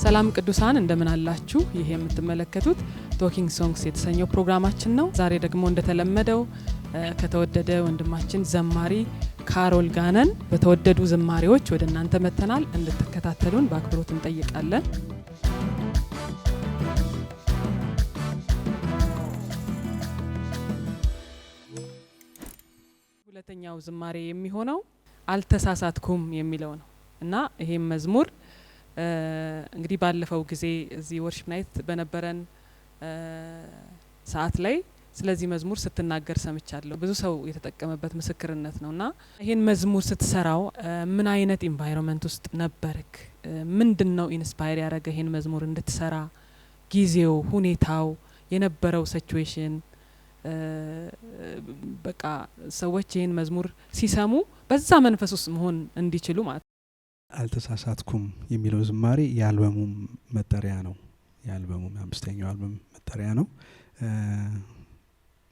ሰላም ቅዱሳን እንደምን አላችሁ? ይሄ የምትመለከቱት ቶኪንግ ሶንግስ የተሰኘው ፕሮግራማችን ነው። ዛሬ ደግሞ እንደተለመደው ከተወደደ ወንድማችን ዘማሪ ካሮል ጋነን በተወደዱ ዝማሬዎች ወደ እናንተ መተናል። እንድትከታተሉን በአክብሮት እንጠይቃለን። ሁለተኛው ዝማሬ የሚሆነው አልተሳሳትኩም የሚለው ነው እና ይሄም መዝሙር እንግዲህ ባለፈው ጊዜ እዚህ ወርሺፕ ናይት በነበረን ሰዓት ላይ ስለዚህ መዝሙር ስትናገር ሰምቻለሁ። ብዙ ሰው የተጠቀመበት ምስክርነት ነውና ይሄን መዝሙር ስትሰራው ምን አይነት ኢንቫይሮንመንት ውስጥ ነበርክ? ምንድነው ኢንስፓየር ያደረገ ይሄን መዝሙር እንድትሰራ? ጊዜው፣ ሁኔታው፣ የነበረው ሲቹዌሽን በቃ ሰዎች ይሄን መዝሙር ሲሰሙ በዛ መንፈስ ውስጥ መሆን እንዲችሉ ማለት ነው። አልተሳሳትኩም የሚለው ዝማሬ የአልበሙ መጠሪያ ነው። የአልበሙ አምስተኛው አልበም መጠሪያ ነው።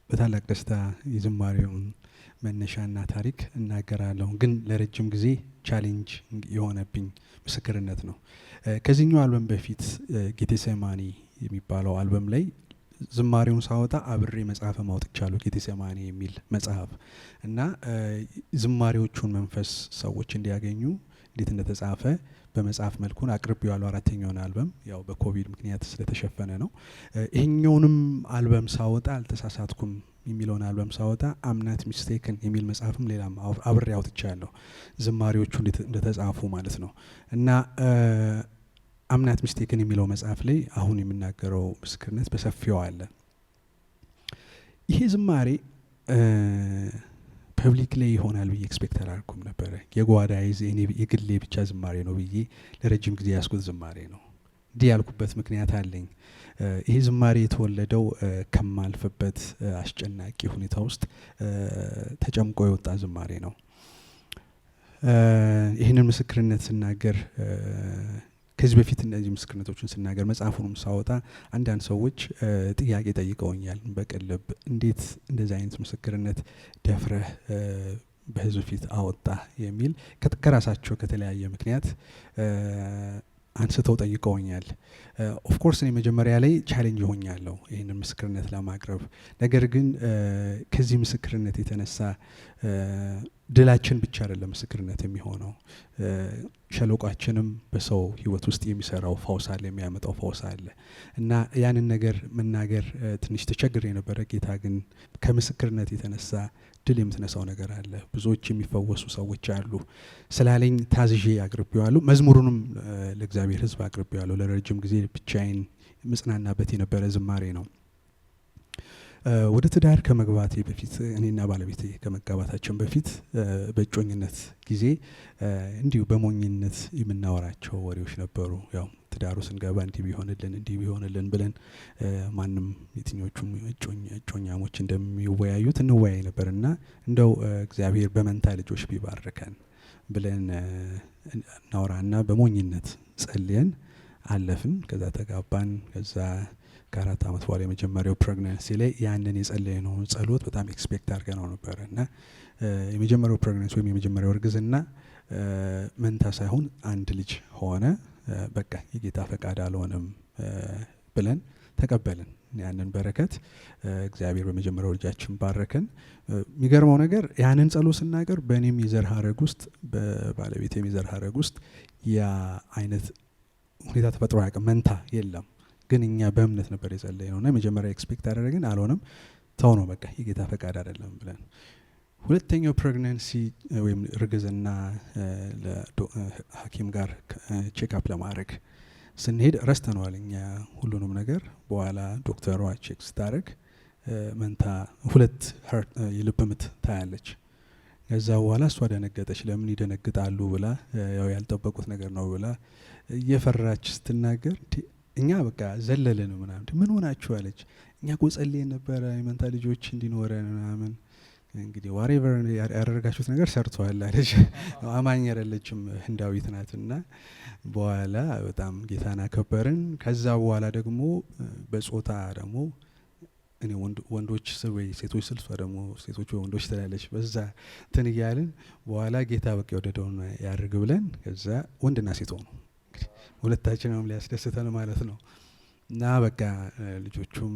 በታላቅ ደስታ የዝማሬውን መነሻና ታሪክ እናገራለሁ። ግን ለረጅም ጊዜ ቻሌንጅ የሆነብኝ ምስክርነት ነው። ከዚህኛው አልበም በፊት ጌቴሴማኒ የሚባለው አልበም ላይ ዝማሬውን ሳወጣ አብሬ መጽሐፍ ማውጥቻለሁ። ጌቴሴማኒ የሚል መጽሐፍ እና ዝማሬዎቹን መንፈስ ሰዎች እንዲያገኙ እንዴት እንደተጻፈ በመጽሐፍ መልኩን አቅርቤው ያለው አራተኛውን አልበም ያው በኮቪድ ምክንያት ስለተሸፈነ ነው። ይሄኛውንም አልበም ሳወጣ አልተሳሳትኩም የሚለውን አልበም ሳወጣ አምናት ሚስቴክን የሚል መጽሐፍም ሌላም አብሬ አውጥቻለሁ። ዝማሬዎቹ እንደተጻፉ ማለት ነው እና አምናት ሚስቴክን የሚለው መጽሐፍ ላይ አሁን የምናገረው ምስክርነት በሰፊው አለ። ይሄ ዝማሬ ፐብሊክ ላይ ይሆናል ብዬ ኤክስፔክት አላልኩም ነበረ። የጓዳዬ የግሌ ብቻ ዝማሬ ነው ብዬ ለረጅም ጊዜ ያስኩት ዝማሬ ነው። እንዲህ ያልኩበት ምክንያት አለኝ። ይሄ ዝማሬ የተወለደው ከማልፍበት አስጨናቂ ሁኔታ ውስጥ ተጨምቆ የወጣ ዝማሬ ነው። ይህንን ምስክርነት ስናገር ከዚህ በፊት እነዚህ ምስክርነቶችን ስናገር መጽሐፉንም ሳወጣ አንዳንድ ሰዎች ጥያቄ ጠይቀውኛል። በቀለብ እንዴት እንደዚህ አይነት ምስክርነት ደፍረህ በህዝብ ፊት አወጣ የሚል ከራሳቸው ከተለያየ ምክንያት አንስተው ጠይቀውኛል። ኦፍ ኮርስ እኔ መጀመሪያ ላይ ቻሌንጅ ሆኛለሁ ይህንን ምስክርነት ለማቅረብ። ነገር ግን ከዚህ ምስክርነት የተነሳ ድላችን ብቻ አይደለም ምስክርነት የሚሆነው፣ ሸለቋችንም በሰው ህይወት ውስጥ የሚሰራው ፈውስ አለ፣ የሚያመጣው ፈውስ አለ እና ያንን ነገር መናገር ትንሽ ተቸግሬ የነበረ። ጌታ ግን ከምስክርነት የተነሳ ድል የምትነሳው ነገር አለ፣ ብዙዎች የሚፈወሱ ሰዎች አሉ ስላለኝ ታዝዤ አቅርቤዋለሁ። መዝሙሩንም ለእግዚአብሔር ህዝብ አቅርቤዋለሁ። ለረጅም ጊዜ ብቻዬን ምጽናናበት የነበረ ዝማሬ ነው። ወደ ትዳር ከመግባቴ በፊት እኔና ባለቤቴ ከመጋባታችን በፊት በእጮኝነት ጊዜ እንዲሁ በሞኝነት የምናወራቸው ወሬዎች ነበሩ። ያው ትዳሩ ስንገባ እንዲህ ቢሆንልን ብለን ማንም የትኞቹም እጮኛሞች እንደሚወያዩት እንወያይ ነበርና እንደው እግዚአብሔር በመንታ ልጆች ቢባርከን ብለን እናወራና በሞኝነት ጸልየን አለፍን። ከዛ ተጋባን። ከዛ ከ4 አመት በኋላ የመጀመሪያው ፕሬግናንሲ ላይ ያንን የጸለየነው ጸሎት በጣም ኤክስፔክት አድርገነው ነበር እና የመጀመሪያው ፕሬግናንሲ ወይም የመጀመሪያው እርግዝና መንታ ሳይሆን አንድ ልጅ ሆነ። በቃ የጌታ ፈቃድ አልሆነም ብለን ተቀበልን ያንን በረከት። እግዚአብሔር በመጀመሪያው ልጃችን ባረከን። የሚገርመው ነገር ያንን ጸሎት ስናገር በእኔም የዘር ሀረግ ውስጥ በባለቤቴም የዘር ሀረግ ውስጥ ያ አይነት ሁኔታ ተፈጥሮ አያውቅም፣ መንታ የለም። ግን እኛ በእምነት ነበር የጸለይነው እና መጀመሪያ ኤክስፔክት አደረግን፣ አልሆነም፣ ተው ነው በቃ የጌታ ፈቃድ አይደለም ብለን። ሁለተኛው ፕሬግናንሲ ወይም እርግዝና ለሐኪም ጋር ቼክአፕ ለማድረግ ስንሄድ ረስተነዋል እኛ ሁሉንም ነገር። በኋላ ዶክተሯ ቼክ ስታደርግ መንታ 2 የልብ ምት ታያለች። ከዛ በኋላ እሷ ደነገጠች። ለምን ይደነግጣሉ ብላ ያው ያልጠበቁት ነገር ነው ብላ እየፈራች ስትናገር እኛ በቃ ዘለለን ምናምን። ምን ሆናችሁ አለች። እኛ እኮ ጸልየን ነበረ የመንታ ልጆች እንዲኖረን ምናምን። እንግዲህ ዋሬቨር ያደረጋችሁት ነገር ሰርቷል አለች። አማኝ አይደለችም፣ ህንዳዊት ናትና በኋላ በጣም ጌታን አከበርን። ከዛ በኋላ ደግሞ በጾታ ደግሞ እኔ ወንዶች ወይ ሴቶች ስልሷ ደግሞ ሴቶች ወንዶች ትላለች። በዛ እንትን እያልን በኋላ ጌታ በቃ ወደደውን ያድርግ ብለን ከዛ ወንድና ሴት ሆኑ። ሁለታችንም ሊያስደስተን ማለት ነው። እና በቃ ልጆቹም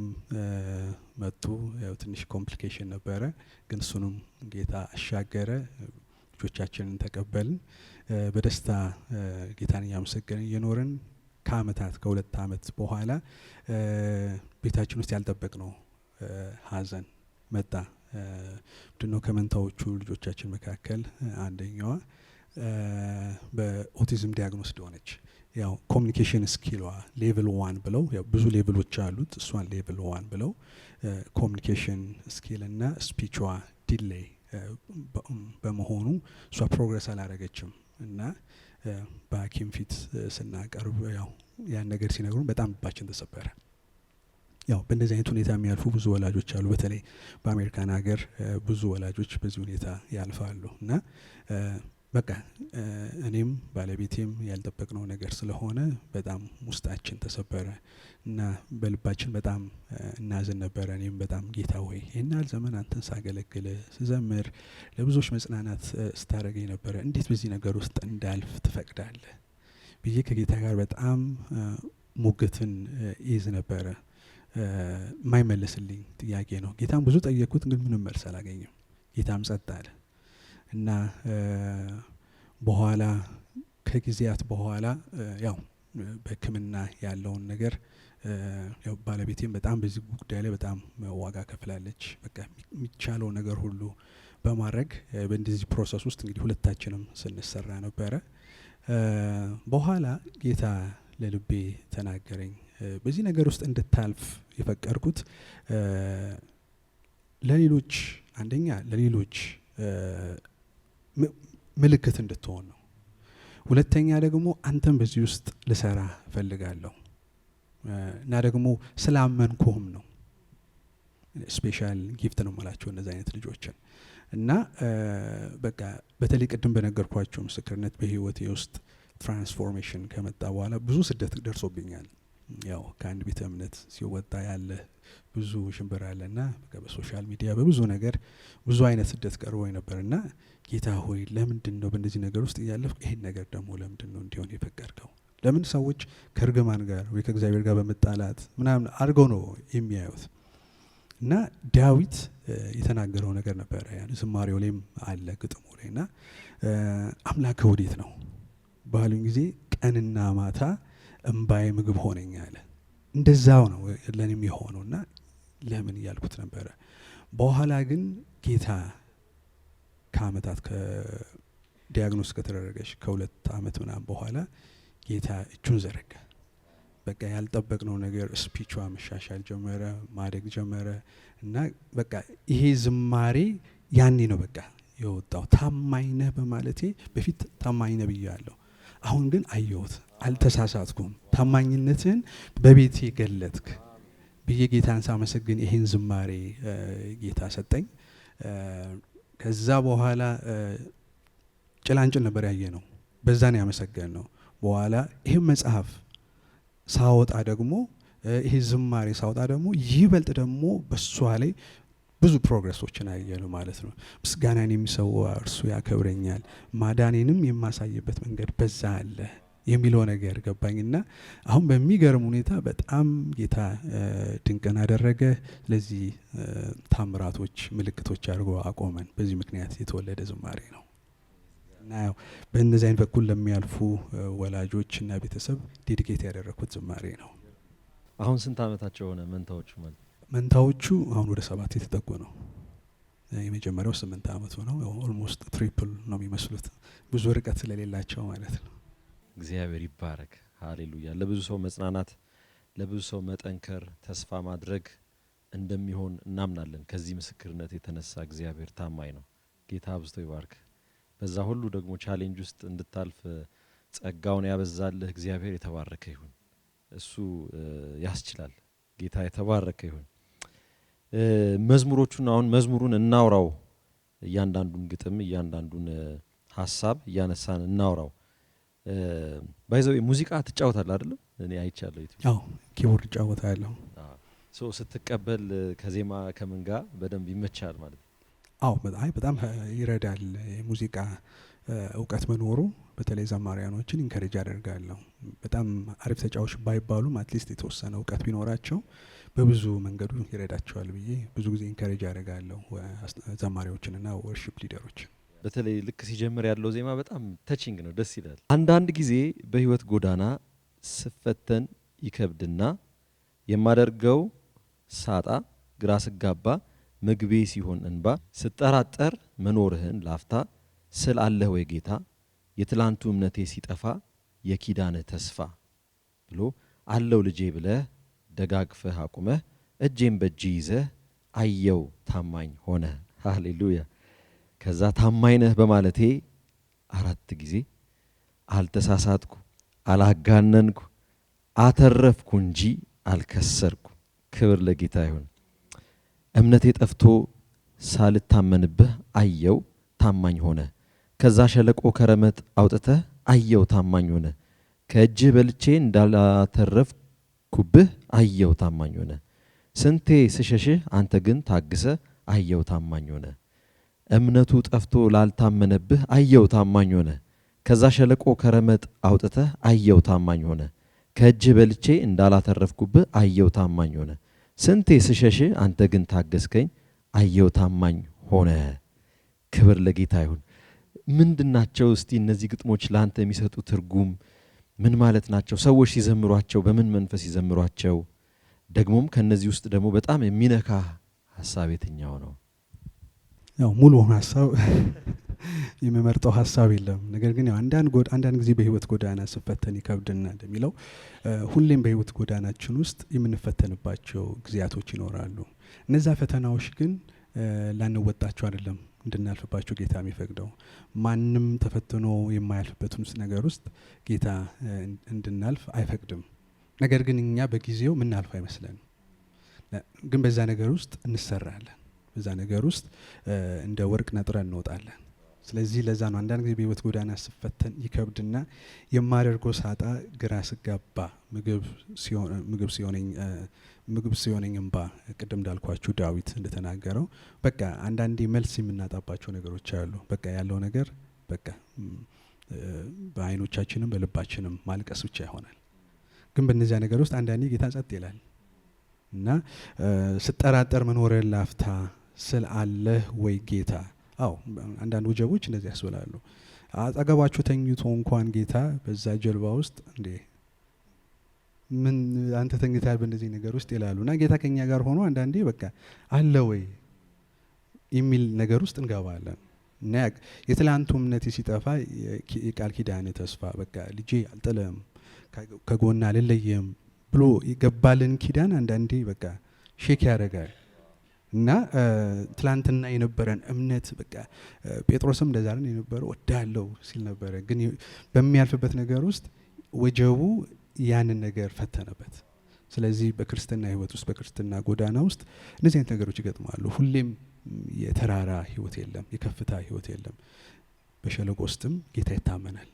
መጡ። ያው ትንሽ ኮምፕሊኬሽን ነበረ፣ ግን እሱንም ጌታ አሻገረ። ልጆቻችንን ተቀበልን በደስታ ጌታን እያመሰገንን እየኖርን ከሁለት አመት በኋላ ቤታችን ውስጥ ያልጠበቅነው ሀዘን መጣ። ምንድነው? ከመንታዎቹ ልጆቻችን መካከል አንደኛዋ በኦቲዝም ዲያግኖስድ ሆነች። ያው ኮሚኒኬሽን ስኪሏ ሌቭል 1 ብለው፣ ያው ብዙ ሌቭሎች አሉት፣ እሷን ሌቭል 1 ብለው ኮሚኒኬሽን ስኪል እና ስፒቿ ዲሌይ በመሆኑ እሷ ፕሮግረስ አላረገችም እና በሐኪም ፊት ስናቀርብ ያው ያን ነገር ሲነግሩን በጣም ልባችን ተሰበረ። ያው በእንደዚህ አይነት ሁኔታ የሚያልፉ ብዙ ወላጆች አሉ። በተለይ በአሜሪካን ሀገር ብዙ ወላጆች በዚህ ሁኔታ ያልፋሉ እና በቃ እኔም ባለቤቴም ያልጠበቅነው ነገር ስለሆነ በጣም ውስጣችን ተሰበረ እና በልባችን በጣም እናዝን ነበረ። እኔም በጣም ጌታ ሆይ ይህን ያህል ዘመን አንተን ሳገለግል ስዘምር ለብዙዎች መጽናናት ስታደርገኝ ነበረ፣ እንዴት በዚህ ነገር ውስጥ እንዳልፍ ትፈቅዳለህ ብዬ ከጌታ ጋር በጣም ሙግትን ይዝ ነበረ። የማይመለስልኝ ጥያቄ ነው። ጌታም ብዙ ጠየቅኩት፣ ግን ምንም መልስ አላገኘም። ጌታም ጸጥ አለ እና በኋላ ከጊዜያት በኋላ ያው በሕክምና ያለውን ነገር ያው ባለቤቴም በጣም በዚህ ጉዳይ ላይ በጣም ዋጋ ከፍላለች። በቃ የሚቻለው ነገር ሁሉ በማድረግ በእንደዚህ ፕሮሰስ ውስጥ እንግዲህ ሁለታችንም ስንሰራ ነበረ። በኋላ ጌታ ለልቤ ተናገረኝ። በዚህ ነገር ውስጥ እንድታልፍ የፈቀድኩት ለሌሎች አንደኛ ለሌሎች ምልክት እንድትሆን ነው። ሁለተኛ ደግሞ አንተም በዚህ ውስጥ ልሰራ እፈልጋለሁ እና ደግሞ ስላመንኩህም ነው። ስፔሻል ጊፍት ነው የምላቸው እነዚህ አይነት ልጆችን እና በቃ በተለይ ቅድም በነገርኳቸው ምስክርነት በህይወቴ ውስጥ ትራንስፎርሜሽን ከመጣ በኋላ ብዙ ስደት ደርሶብኛል። ያው ከአንድ ቤተ እምነት ሲወጣ ያለ ብዙ ሽንብር አለና በሶሻል ሚዲያ በብዙ ነገር ብዙ አይነት ስደት ቀርቦኝ ነበርና ጌታ ሆይ ለምንድን ነው በእንደዚህ ነገር ውስጥ እያለፍኩ ይሄን ነገር ደግሞ ለምንድን ነው እንዲሆን የፈቀድከው? ለምን ሰዎች ከእርግማን ጋር ወይ ከእግዚአብሔር ጋር በመጣላት ምናምን አድርገው ነው የሚያዩት? እና ዳዊት የተናገረው ነገር ነበረ፣ ያን ዝማሬው ላይም አለ ግጥሙ ላይና አምላክ ወዴት ነው ባሉኝ ጊዜ ቀንና ማታ እምባዬ ምግብ ሆነኝ አለ። እንደዛው ነው ለኔም የሆነውና ለምን እያልኩት ነበረ። በኋላ ግን ጌታ ከአመታት ከዲያግኖስ ከተደረገች ከ2 አመት ምናምን በኋላ ጌታ እጁን ዘረጋ። በቃ ያልጠበቅነው ነገር ስፒቿ መሻሻል ጀመረ፣ ማደግ ጀመረ እና በቃ ይሄ ዝማሬ ያኔ ነው በቃ የወጣው። ታማኝ ነህ በማለቴ በፊት ታማኝ ነህ ብያለሁ። አሁን ግን አየሁት፣ አልተሳሳትኩም፣ ታማኝነትን በቤቴ ገለጥክ ብዬ ጌታን ሳመሰግን ይሄን ዝማሬ ጌታ ሰጠኝ። ከዛ በኋላ ጭላንጭል ነበር ያየ ነው፣ በዛ ነው ያመሰገን ነው። በኋላ ይሄን መጽሐፍ ሳወጣ ደግሞ ይሄ ዝማሬ ሳወጣ ደግሞ ይበልጥ ደግሞ በሷ ላይ ብዙ ፕሮግረሶችን አየነው ማለት ነው። ምስጋናን የሚሰዋ እርሱ ያከብረኛል፣ ማዳኔንም የማሳይበት መንገድ በዛ አለ የሚለው ነገር ገባኝና አሁን በሚገርም ሁኔታ በጣም ጌታ ድንቅን አደረገ። ስለዚህ ታምራቶች፣ ምልክቶች አድርጎ አቆመን። በዚህ ምክንያት የተወለደ ዝማሬ ነው እና ያው በእነዚህ አይነት በኩል ለሚያልፉ ወላጆች እና ቤተሰብ ዴዲኬት ያደረኩት ዝማሬ ነው። አሁን ስንት አመታቸው ሆነ መንታዎቹ? ማለት መንታዎቹ አሁን ወደ 7 የተጠጉ ነው። የመጀመሪያው 8 አመቱ ነው። ኦልሞስት ትሪፕል ነው የሚመስሉት፣ ብዙ ርቀት ስለሌላቸው ማለት ነው። እግዚአብሔር ይባረክ። ሃሌሉያ። ለብዙ ሰው መጽናናት፣ ለብዙ ሰው መጠንከር፣ ተስፋ ማድረግ እንደሚሆን እናምናለን። ከዚህ ምስክርነት የተነሳ እግዚአብሔር ታማኝ ነው። ጌታ አብዝቶ ይባርክ። በዛ ሁሉ ደግሞ ቻሌንጅ ውስጥ እንድታልፍ ጸጋውን ያበዛልህ እግዚአብሔር የተባረከ ይሁን። እሱ ያስችላል። ጌታ የተባረከ ይሁን። መዝሙሮቹን አሁን መዝሙሩን እናውራው። እያንዳንዱን ግጥም እያንዳንዱን ሀሳብ እያነሳን እናውራው። ባይዘው ሙዚቃ ትጫወታለህ አይደል? እኔ አይቻለሁ። አዎ ኪቦርድ እጫወታለሁ። ሶ ስትቀበል ከዜማ ከምን ጋር በደንብ ይመቻል ማለት ነው? አዎ በጣም ይረዳል። ሙዚቃ እውቀት መኖሩ በተለይ ዘማሪያኖችን ኢንከሬጅ አደርጋለሁ። በጣም አሪፍ ተጫዋች ባይባሉም አትሊስት የተወሰነ እውቀት ቢኖራቸው በብዙ መንገዱ ይረዳቸዋል ብዬ ብዙ ጊዜ ኢንከሬጅ አደርጋለሁ ዘማሪዎችንና ወርሺፕ ሊደሮች። በተለይ ልክ ሲጀምር ያለው ዜማ በጣም ተቺንግ ነው፣ ደስ ይላል። አንዳንድ ጊዜ በህይወት ጎዳና ስፈተን ይከብድና የማደርገው ሳጣ ግራ ስጋባ ምግቤ ሲሆን እንባ ስጠራጠር መኖርህን ላፍታ ስል አለህ ወይ ጌታ የትላንቱ እምነቴ ሲጠፋ የኪዳንህ ተስፋ ብሎ አለው ልጄ ብለህ ደጋግፈህ አቁመህ እጄን በእጅ ይዘህ አየው ታማኝ ሆነ። ሃሌሉያ። ከዛ ታማኝ ነህ በማለቴ 4 ጊዜ አልተሳሳትኩ አላጋነንኩ አተረፍኩ እንጂ አልከሰርኩ። ክብር ለጌታ ይሁን። እምነቴ ጠፍቶ ሳልታመንብህ አየው ታማኝ ሆነ። ከዛ ሸለቆ ከረመጥ አውጥተህ አየው ታማኝ ሆነ። ከእጅህ በልቼ እንዳላተረፍኩብህ አየው ታማኝ ሆነ። ስንቴ ስሸሽህ አንተ ግን ታግሰ አየው ታማኝ ሆነ። እምነቱ ጠፍቶ ላልታመነብህ አየው ታማኝ ሆነ። ከዛ ሸለቆ ከረመጥ አውጥተህ አየው ታማኝ ሆነ። ከእጅህ በልቼ እንዳላተረፍኩብህ አየው ታማኝ ሆነ። ስንቴ ስሸሽህ አንተ ግን ታገስከኝ አየው ታማኝ ሆነ። ክብር ለጌታ ይሁን። ምንድናቸው እስቲ እነዚህ ግጥሞች ላንተ የሚሰጡ ትርጉም ምን ማለት ናቸው? ሰዎች ሲዘምሯቸው በምን መንፈስ ይዘምሯቸው? ደግሞም ከነዚህ ውስጥ ደግሞ በጣም የሚነካ ሐሳብ የትኛው ነው? ያው ሙሉ ሐሳብ የሚመርጠው ሐሳብ የለም። ነገር ግን ያው አንዳንድ ጊዜ በህይወት ጎዳና ስፈተን ይከብድና እንደሚለው ሁሌም በህይወት ጎዳናችን ውስጥ የምንፈተንባቸው ጊዜያቶች ይኖራሉ። እነዛ ፈተናዎች ግን ላንወጣቸው አይደለም እንድናልፍባቸው ጌታ የሚፈቅደው። ማንም ተፈትኖ የማያልፍበትን ነገር ውስጥ ጌታ እንድናልፍ አይፈቅድም። ነገር ግን እኛ በጊዜው ምናልፍ አይመስለንም። ግን በዛ ነገር ውስጥ እንሰራለን። በዛ ነገር ውስጥ እንደ ወርቅ ነጥረን እንወጣለን። ስለዚህ ለዛ ነው አንዳንድ ጊዜ በህይወት ጎዳና ስፈተን ይከብድና የማደርገው ሳጣ ግራ ስጋባ ምግብ ሲሆነኝ እንባ። ቅድም እንዳልኳችሁ ዳዊት እንደተናገረው በቃ አንዳንዴ መልስ የምናጣባቸው ነገሮች አሉ። በቃ ያለው ነገር በቃ በአይኖቻችንም በልባችንም ማልቀስ ብቻ ይሆናል። ግን በእነዚያ ነገር ውስጥ አንዳንዴ ጌታ ጸጥ ይላል እና ስጠራጠር መኖርህን ላፍታ ስል አለህ ወይ ጌታ። አዎ አንዳንድ ወጀቦች እንደዚህ ያስብላሉ። አጠገባችሁ ተኝቶ እንኳን ጌታ በዛ ጀልባ ውስጥ እንዴ ምን አንተ ተኝተሃል በእንደዚህ ነገር ውስጥ ይላሉ። እና ጌታ ከኛ ጋር ሆኖ አንዳንዴ በቃ አለ ወይ የሚል ነገር ውስጥ እንገባለን። እና የትላንቱ እምነቴ ሲጠፋ የቃል ኪዳን ተስፋ በቃ ልጄ አልጥልም ከጎና አልለየም ብሎ የገባልን ኪዳን አንዳንዴ በቃ ሼክ ያደርጋል። እና ትላንትና የነበረን እምነት በቃ ጴጥሮስም እንደዛ አይደል የነበረው ወዳለው ሲል ነበረ። ግን በሚያልፍበት ነገር ውስጥ ወጀቡ ያንን ነገር ፈተነበት። ስለዚህ በክርስትና ህይወት ውስጥ በክርስትና ጎዳና ውስጥ እነዚህ አይነት ነገሮች ይገጥማሉ። ሁሌም የተራራ ህይወት የለም፣ የከፍታ ህይወት የለም። በሸለቆ ውስጥም ጌታ ይታመናል።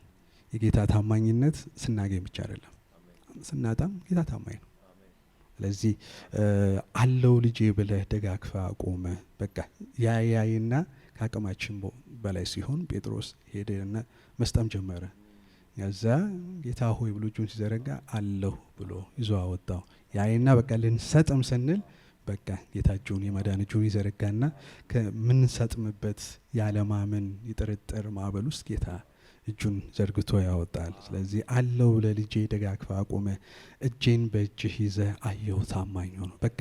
የጌታ ታማኝነት ስናገኝ ብቻ አይደለም፣ ስናጣም ጌታ ታማኝ ነው። ስለዚህ አለው ልጄ ብለህ ደጋግፋ አቆመ። በቃ ያይና ከአቅማችን በላይ ሲሆን ጴጥሮስ ሄደና መስጠም ጀመረ። ያዛ ጌታ ሆይ ብሎ እጁን ሲዘረጋ አለሁ ብሎ ይዞ አወጣው። ያይና በቃ ልንሰጥም ስንል በቃ ጌታ እጁን የማዳን እጁን ይዘረጋና ከምንሰጥምበት ያለማመን የጥርጥር ማዕበል ውስጥ ጌታ እጁን ዘርግቶ ያወጣል። ስለዚህ አለው ለልጄ ደጋግፋ አቆመ፣ እጄን በእጅህ ይዘህ አየሁ ታማኝ ሆኖ። በቃ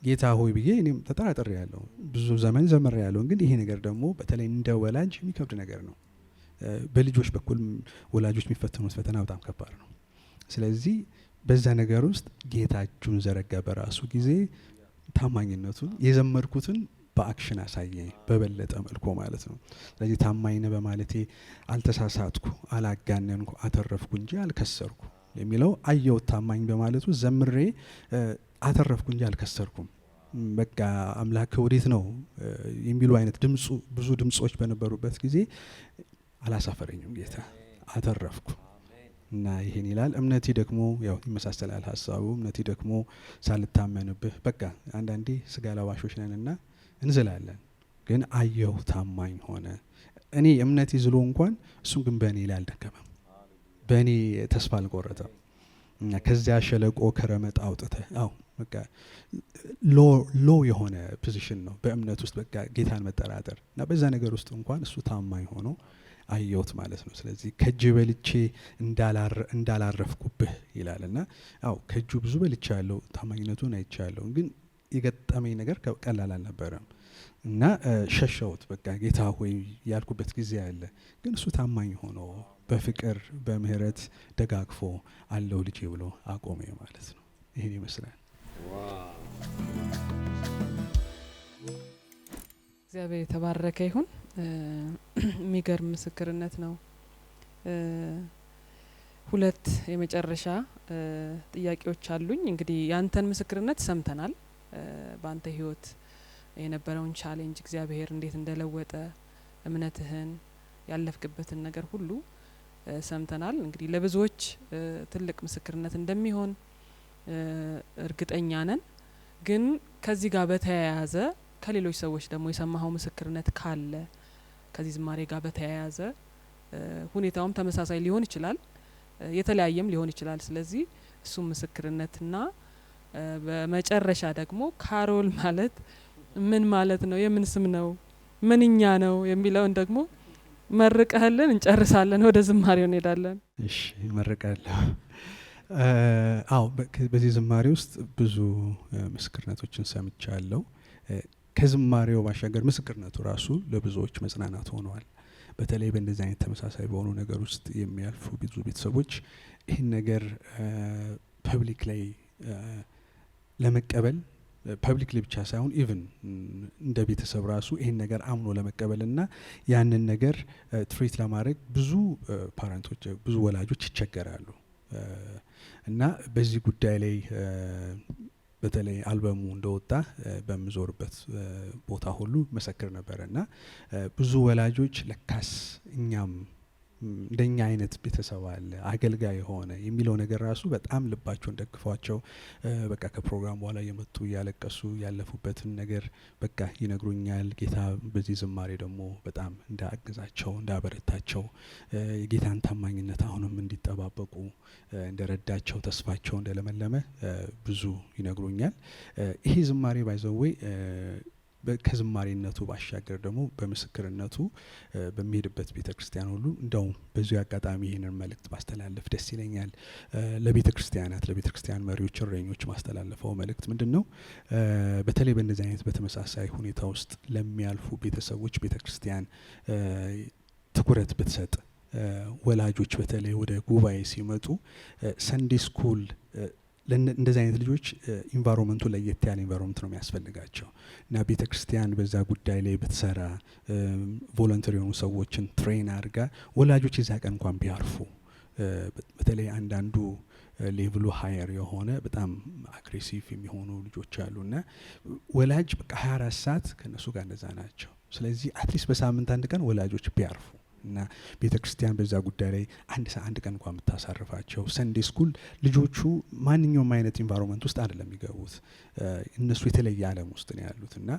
ጌታ ሆይ ብዬ እኔም ተጠራጥሬ ያለው ብዙ ዘመን ዘመር ያለው። እንግዲህ ይሄ ነገር ደግሞ በተለይ እንደ ወላጅ የሚከብድ ነገር ነው። በልጆች በኩል ወላጆች የሚፈተኑት ፈተና በጣም ከባድ ነው። ስለዚህ በዛ ነገር ውስጥ ጌታ እጁን ዘረጋ በራሱ ጊዜ ታማኝነቱን የዘመርኩትን በአክሽን አሳየኝ በበለጠ መልኩ ማለት ነው። ስለዚህ ታማኝ ነህ በማለቴ አልተሳሳትኩ፣ አላጋነንኩ፣ አተረፍኩ እንጂ አልከሰርኩ የሚለው አየው ታማኝ በማለቱ ዘምሬ አተረፍኩ እንጂ አልከሰርኩም። በቃ አምላክ ወዴት ነው የሚሉ አይነት ብዙ ድምጾች በነበሩበት ጊዜ አላሳፈረኝም ጌታ፣ አተረፍኩ። እና ይሄን ይላል። እምነቴ ደግሞ ያው ይመሳሰላል ሀሳቡ። እምነቴ ደግሞ ሳልታመንብህ በቃ አንዳንዴ ስጋ ለባሾች ነንና እንዝላለን። ግን አየሁ ታማኝ ሆነ። እኔ እምነቴ ዝሎ እንኳን እሱም ግን በእኔ ላይ አልደከመም፣ በእኔ ተስፋ አልቆረጠም። ከዚያ ሸለቆ ከረመጥ አውጥተህ በቃ ሎ የሆነ ፖዚሽን ነው በእምነት ውስጥ በቃ ጌታን መጠራጠር እና በዛ ነገር ውስጥ እንኳን እሱ ታማኝ ሆኖ አየሁት ማለት ነው። ስለዚህ ከእጅ በልቼ እንዳላረፍኩብህ ይላል እና ከእጁ ብዙ በልቼ ያለው ታማኝነቱን አይቻለሁ፣ ግን የገጠመኝ ነገር ቀላል አልነበረም እና ሸሸውት በቃ ጌታ ሆይ ያልኩበት ጊዜ አለ። ግን እሱ ታማኝ ሆኖ በፍቅር በምህረት ደጋግፎ አለው ልጄ ብሎ አቆመ ማለት ነው። ይሄን ይመስላል። እግዚአብሔር የተባረከ ይሁን። የሚገርም ምስክርነት ነው። ሁለት የመጨረሻ ጥያቄዎች አሉኝ። እንግዲህ ያንተን ምስክርነት ሰምተናል። በአንተ ህይወት የነበረውን ቻሌንጅ እግዚአብሔር እንዴት እንደለወጠ እምነትህን ያለፍክበትን ነገር ሁሉ ሰምተናል። እንግዲህ ለብዙዎች ትልቅ ምስክርነት እንደሚሆን እርግጠኛ ነን። ግን ከዚህ ጋር በተያያዘ ከሌሎች ሰዎች ደግሞ የሰማኸው ምስክርነት ካለ ከዚህ ዝማሬ ጋር በተያያዘ ሁኔታውም ተመሳሳይ ሊሆን ይችላል፣ የተለያየም ሊሆን ይችላል። ስለዚህ እሱ ምስክርነትና በመጨረሻ ደግሞ ካሮል ማለት ምን ማለት ነው፣ የምን ስም ነው፣ ምንኛ ነው የሚለውን ደግሞ መርቀህልን እንጨርሳለን። ወደ ዝማሬው እንሄዳለን። እሺ መርቃለሁ። በዚህ ዝማሬ ውስጥ ብዙ ምስክርነቶችን ሰምቻለሁ። ከዝማሬው ባሻገር ምስክርነቱ ራሱ ለብዙዎች መጽናናት ሆነዋል። በተለይ በእንደዚህ አይነት ተመሳሳይ በሆኑ ነገር ውስጥ የሚያልፉ ብዙ ቤተሰቦች ይህን ነገር ፐብሊክ ላይ ለመቀበል ፐብሊክ ላይ ብቻ ሳይሆን ኢቭን እንደ ቤተሰብ ራሱ ይህን ነገር አምኖ ለመቀበልና ያንን ነገር ትሪት ለማድረግ ብዙ ፓረንቶች ብዙ ወላጆች ይቸገራሉ እና በዚህ ጉዳይ ላይ በተለይ አልበሙ እንደወጣ በምዞርበት ቦታ ሁሉ መሰክር ነበር እና ብዙ ወላጆች ለካስ እኛም እንደኛ አይነት ቤተሰብ አለ አገልጋይ ሆነ የሚለው ነገር ራሱ በጣም ልባቸውን ደግፏቸው በቃ ከፕሮግራም በኋላ የመጡ ያለቀሱ ያለፉበትን ነገር በቃ ይነግሩኛል። ጌታ በዚህ ዝማሬ ደግሞ በጣም እንዳገዛቸው እንዳበረታቸው የጌታን ታማኝነት አሁንም እንዲጠባበቁ እንደረዳቸው ተስፋቸው እንደለመለመ ብዙ ይነግሩኛል። ይሄ ዝማሬ ባይዘዌ ከዝማሬነቱ ባሻገር ደግሞ በምስክርነቱ በሚሄድበት ቤተክርስቲያን ሁሉ እንደውም በዚህ አጋጣሚ ይህንን መልእክት ማስተላለፍ ደስ ይለኛል። ለቤተክርስቲያናት ለቤተክርስቲያን መሪዎች እረኞች ማስተላለፈው መልእክት ምንድነው? በተለይ በእንደዚህ አይነት በተመሳሳይ ሁኔታ ውስጥ ለሚያልፉ ቤተሰቦች ቤተክርስቲያን ትኩረት ብትሰጥ፣ ወላጆች በተለይ ወደ ጉባኤ ሲመጡ ሰንዴ ስኩል እንደዚህ አይነት ልጆች ኢንቫይሮንመንቱ ለየት ያለ ኢንቫይሮንመንት ነው የሚያስፈልጋቸው እና ቤተክርስቲያን በዛ ጉዳይ ላይ ብትሰራ ቮለንተሪ የሆኑ ሰዎችን ትሬን አድርጋ ወላጆች የዛ ቀን እንኳን ቢያርፉ በተለይ አንዳንዱ ሌቭሉ ሃየር የሆነ በጣም አግሬሲቭ የሚሆኑ ልጆች አሉና ወላጅ በቃ 24 ሰዓት ከነሱ ጋር እንደዛ ናቸው። ስለዚህ አትሊስት በሳምንት አንድ ቀን ወላጆች ቢያርፉ እና ቤተክርስቲያን በዛ ጉዳይ ላይ አንድ ቀን እንኳን የምታሳርፋቸው ሰንዴ ስኩል ልጆቹ ማንኛውም አይነት ኢንቫይሮንመንት ውስጥ አይደለም የሚገቡት፣ እነሱ የተለየ ዓለም ውስጥ ነው ያሉት እና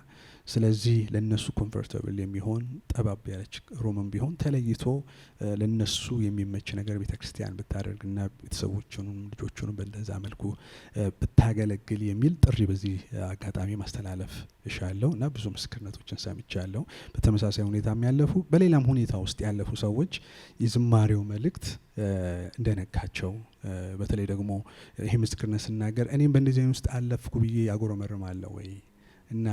ስለዚህ ለነሱ ኮምፎርታብል የሚሆን ጠባብ ያለች ሩምም ቢሆን ተለይቶ ለነሱ የሚመች ነገር ቤተክርስቲያን ብታደርግና ቤተሰቦቹንም ልጆቹንም በእንደዛ መልኩ ብታገለግል የሚል ጥሪ በዚህ አጋጣሚ ማስተላለፍ እሻለሁ እና ብዙ ምስክርነቶችን ሰምቻለሁ። በተመሳሳይ ሁኔታም ያለፉ በሌላም ሁኔታ ውስጥ ያለፉ ሰዎች የዝማሬው መልእክት እንደነካቸው በተለይ ደግሞ ይሄ ምስክርነት ስናገር እኔም በእንደዚህ ውስጥ አለፍኩ ብዬ ያጎረመርማለሁ ወይ እና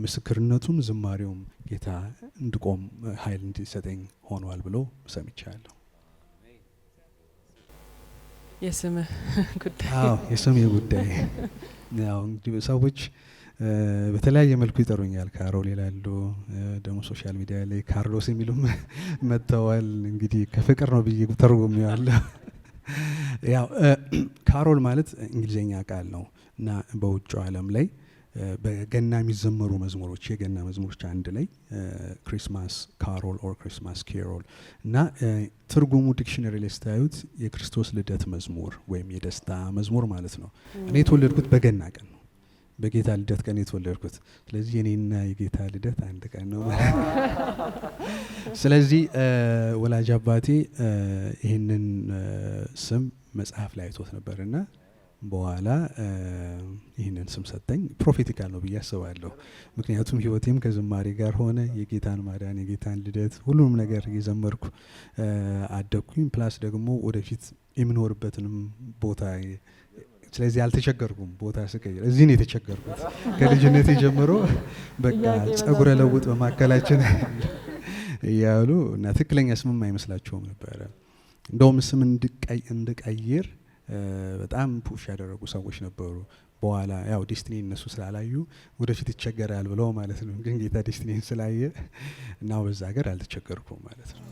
ምስክርነቱም ዝማሬውም ጌታ እንድቆም ኃይል እንዲሰጠኝ ሆኗል ብሎ ሰምቻለሁ። የስምህ ጉዳይ የስምህ ጉዳይ ያው እንግዲህ ሰዎች በተለያየ መልኩ ይጠሩኛል። ካሮል ይላሉ፣ ደግሞ ሶሻል ሚዲያ ላይ ካርሎስ የሚሉም መጥተዋል። እንግዲህ ከፍቅር ነው ብዬ ተርጉሜዋለሁ። ያው ካሮል ማለት እንግሊዘኛ ቃል ነው እና በውጭው ዓለም ላይ በገና የሚዘመሩ መዝሙሮች የገና መዝሙሮች አንድ ላይ ክሪስማስ ካሮል ኦር ክሪስማስ ኬሮል እና ትርጉሙ ዲክሽነሪ ላይ ስታዩት የክርስቶስ ልደት መዝሙር ወይም የደስታ መዝሙር ማለት ነው። እኔ የተወለድኩት በገና ቀን ነው በጌታ ልደት ቀን የተወለድኩት። ስለዚህ የኔና የጌታ ልደት አንድ ቀን ነው። ስለዚህ ወላጅ አባቴ ይህንን ስም መጽሐፍ ላይ አይቶት ነበርና በኋላ ይህንን ስም ሰጠኝ። ፕሮፌቲካል ነው ብዬ አስባለሁ። ምክንያቱም ህይወቴም ከዝማሬ ጋር ሆነ። የጌታን ማዳን፣ የጌታን ልደት፣ ሁሉንም ነገር እየዘመርኩ አደግኩኝ። ፕላስ ደግሞ ወደፊት የምኖርበትንም ቦታ ስለዚህ አልተቸገርኩም። ቦታ ስቀይር እዚህ ነው የተቸገርኩት። ከልጅነቴ ጀምሮ በቃ ጸጉረ ለውጥ በማካከላችን እያሉ እና ትክክለኛ ስምም አይመስላቸውም ነበረ። እንደውም ስም እንድቀይር በጣም ፑሽ ያደረጉ ሰዎች ነበሩ። በኋላ ያው ዴስቲኒ እነሱ ስላላዩ ወደፊት ይቸገራል ብለው ማለት ነው። ግን ጌታ ዴስቲኒን ስላየ እና በዛ ሀገር አልተቸገርኩም ማለት ነው።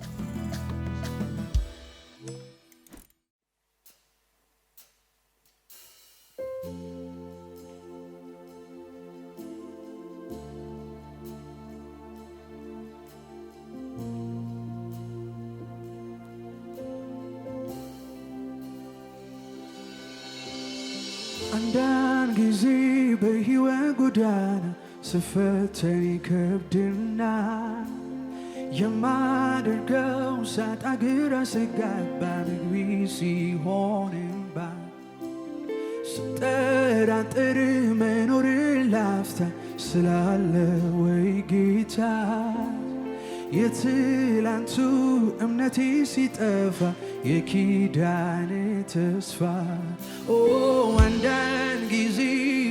አንዳንድ ጊዜ በሕይወት ጎዳና ስፈተን ይከብድና የማደርገው ሳጣ ግራ ስጋባ ምግቢ ሲሆንባ ስጠራጥር መኖር ላፍታ ስላለ ወይ ጌታ የትላንቱ እምነቴ ሲጠፋ የኪዳን ተስፋ አንዳንድ ጊዜ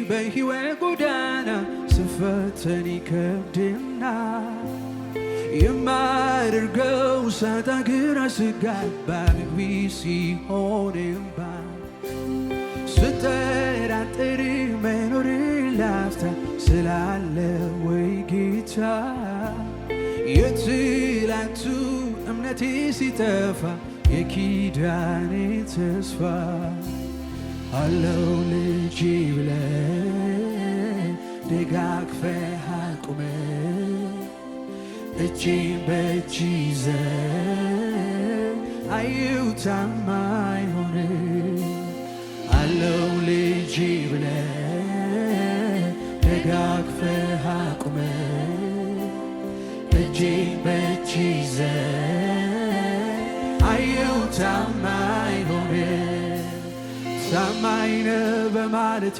በሕይወት ጎዳና ስፈተን ይከብድና የማደርገው ሳጣ ግራ ስጋባ ምግቢ ሲሆንባ ስጠራጥር መኖር ላፍታ ስላለ ወይ ጌታ የትላንቱ እምነቴ ሲጠፋ የኪዳኔ ተስፋ አለው ልጄ ብለህ ደጋግፈህ አቁመህ እጄን በእጅ ይዘህ አየሁ ታማኝ ሆነህ አለው ልጄ ብለህ ደጋግፈህ አቁመህ እጄን በእጅ ይዘህ አየሁ ታማኝ ሆነህ ታማኝ ነህ በማለቴ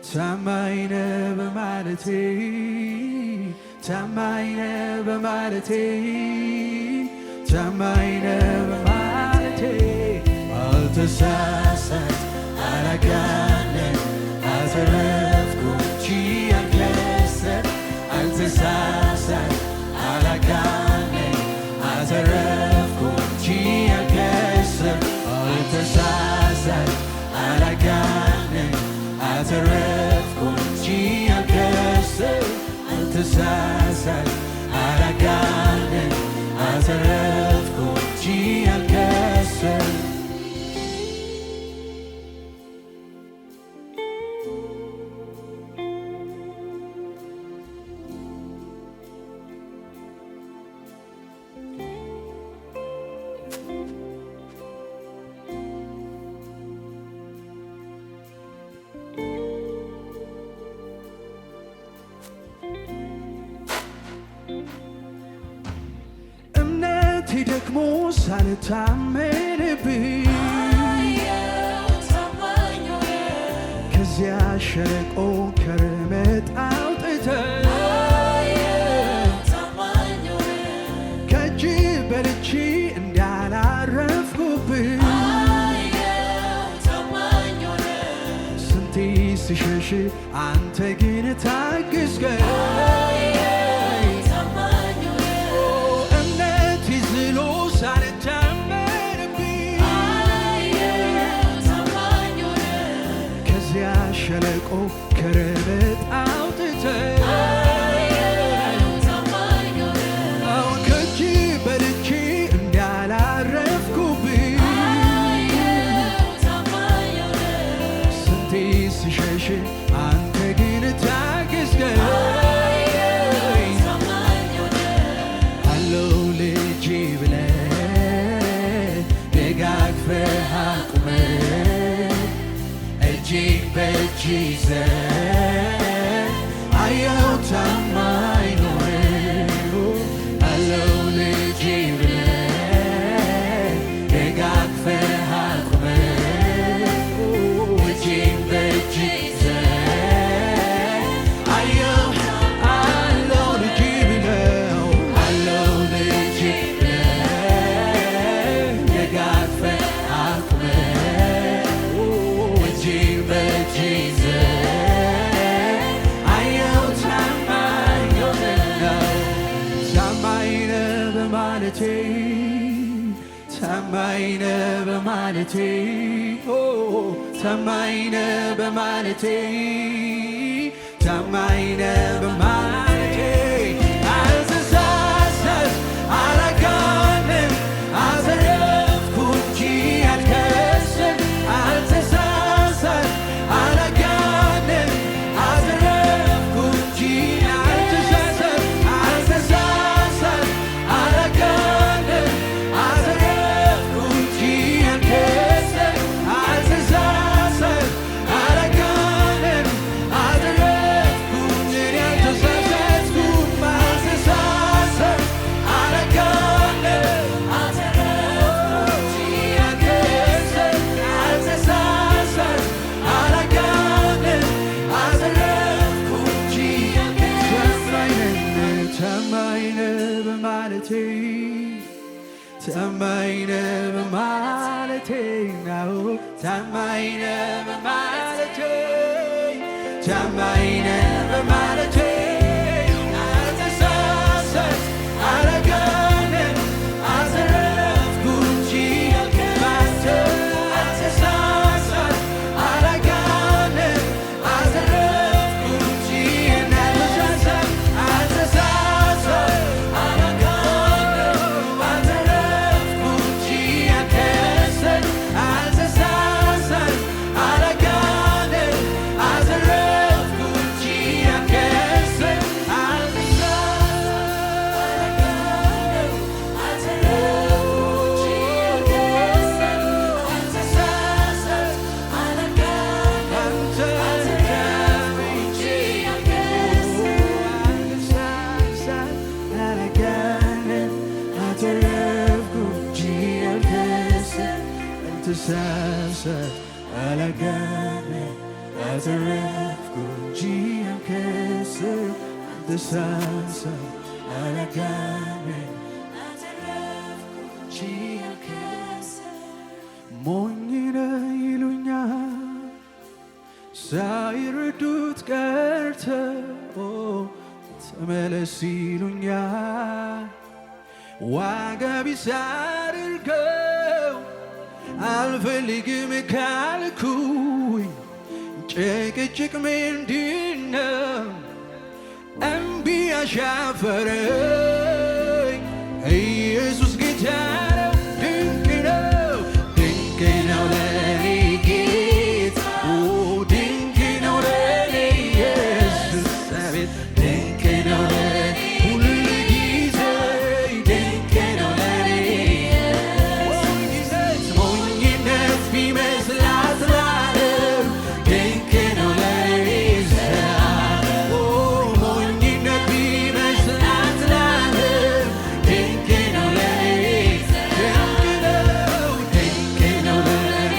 ታማኝ ነህ በማለቴ ታማኝ ነህ በማለቴ ታማኝ ነህ በማለቴ አልተሳሳት አላጋነን አልተረፍኩም እንጂ አልከሰር አልተሳሳት አላጋነን አልተረፍኩም እንጂ አልከሰር አልተሳሳት አላጋነን አልተረፍኩም እንጂ አልከሰር አልተሳሳት አላጋነን አልተረፍኩም እንጂ አልከሰር ደግሞ ሳልታመንብህ ከዚያ ሸለቆ ከርመት አውጥተህ ከእጅ በልቼ እንዳላረፍኩብህ ስንቴ ስሸሽ አንተ ግን ታግስከኝ ሸለቆ ከርመት አውጥተህ አሁን ከእጅ በልቼ እንዳላረፍኩብህ ስንቴ ስሸሽ አንተ ግን ታግስከኝ አለው ልጄ ብለህ ደጋግፈህ አቁመህ እጄን በእጅ ይዘህ አየው ታማኝ ነው አለው ልጄ ብለህ ደጋግፈህ አቁመህ እጄን በእጅ ይዘህ አየው አለው ልጄ ብለው አለው ልጄ ብለህ ደጋግፈህ አቁመህ እጄን በእጅ ይዘህ አየው ታማኝ ነው ታማኝ ነህ በማለቴ ታማኝ ነህ በማለቴ ታማኝ ነህ በማለቴ ታማኝ ነህ በማለቴ አልተሳሳት አላጋንም አዘረፍኩ እንጂ አልከስም አልተሳሳት አላጋንም አዘረፍኩ እንጂ አልተሳሳት አልተሳሳት አላጋንም አዘረፍኩ እንጂ አልከስም አልተሳሳት አላጋንም አዘረፍኩ እንጂ አልተሳሳትኩም አልተሳሳት አላጋንም አዘረፍኩ እንጂ አልከስም አልተሳሳት አላጋንም አዘረፍኩ እንጂ ታማኝ ነህ በማለቴ ታማኝ ነህ በማለቴ ነው ታማኝ ነህ በማለቴ ታማኝ ነህ በማለቴ አልተሳሳት አላጋንም አዘረፍኩ እንጂ ባንተ አልተሳሳት አላጋንም አዘረፍኩ እንጂ አልተሳሳት አልተሳሳት አላጋንም አዘረፍኩ እንጂ አልከሰት አልተሳሳት አላጋንም አዘረፍኩ እንጂ አልከሰት አልተሳሳት አላጋንም አዘረፍኩ እንጂ አልከስም አልተሳሳት አላጋንም አዘረፍኩ እንጂ አልከስም ሞኝ ነህ ይሉኛል ሳይረዱት ቀርተው ተመለስ ይሉኛል ዋጋ ቢስ አድርገው አልፈልግም ካልኩኝ ጭቅጭቅ ምንድነው እምቢ አሻፈረኝ ኢየሱስ ጌታ ነው ድንቅ ነው ድንቅ ነው ለኔ ጌታ ድንቅ ነው ለኔ ኢየሱስ አቤት ድንቅ ነው ለኔ ሁል ጊዜ ድንቅ ነው ለኔ ሞኝነት ቢመስላት ለዓለም ድንቅ ነው ለኔ ሞኝነት ቢመስላት ለዓለም ድንቅ ነው ለኔ ድንቅ ነው ለኔ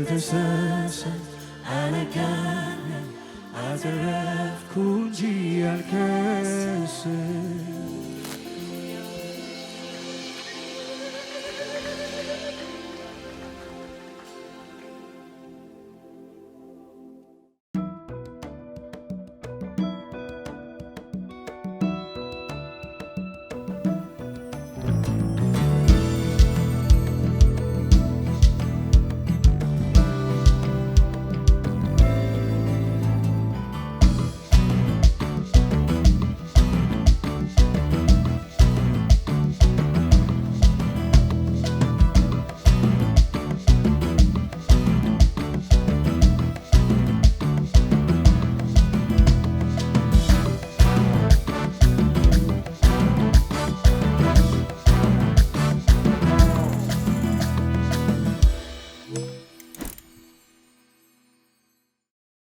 አልተሰሰት አለቀን አተረፍኩ እንጂ አልከስም